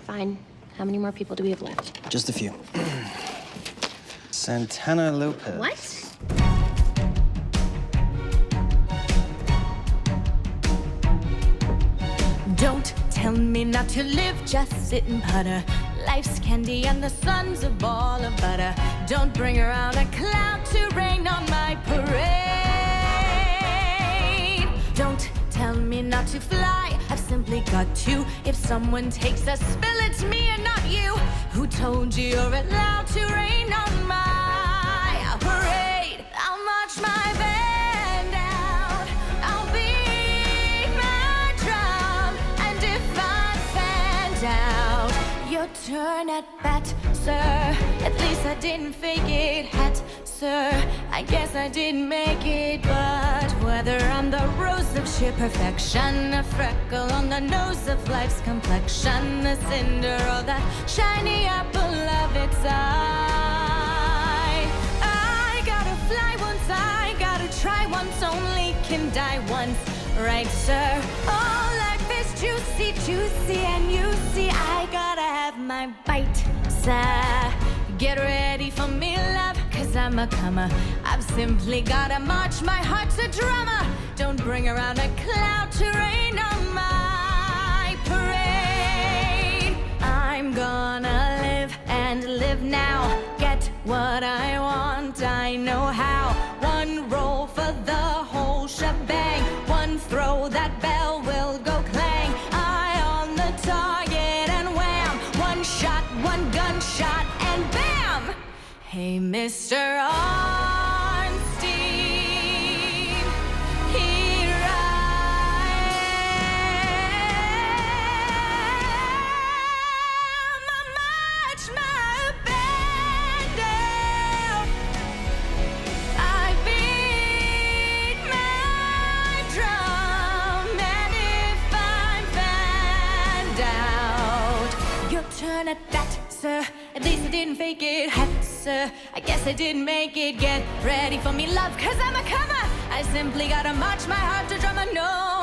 Fine. How many more people do we have left? Just a few. Santana Lopez. What? Don't tell me not to live, just sit and putter. Life's candy and the sun's a ball of butter. Don't bring around a cloud to rain on my parade. Don't tell me not to fly, I've simply got to. If someone takes a spill, it's me and not you. Who told you you're allowed to rain on my parade? I'll march my band out, I'll beat my drum, and if I fan out, your turn at bat, sir. At least I didn't fake it, hat, sir. I guess I didn't make it, but whether I'm the rose of sheer perfection, a freckle on the nose of life's complexion, the cinder or that shiny apple of its eye. I gotta fly once, I gotta try once, only can die once, right, sir? Oh, life is juicy, juicy, and you see I gotta have my bite, sir. Get ready for me, love, cause I'm a comer. I've simply gotta march, my heart's a drummer. Don't bring around a cloud to rain on my parade. I'm gonna live and live now. Get what I want, I know how. One roll for the whole shebang. One throw, that bell will go clang. Eye on the target and wham. One shot, one gunshot, and bam! Hey, Mr. Arnstein, here I am. I march my band out, I beat my drum, and if I'm found out, your turn at bat, sir. At least I didn't fake it, hat, sir. I guess I didn't make it. Get ready for me, love, cause I'm a comer. I simply gotta march my heart to drummer, no.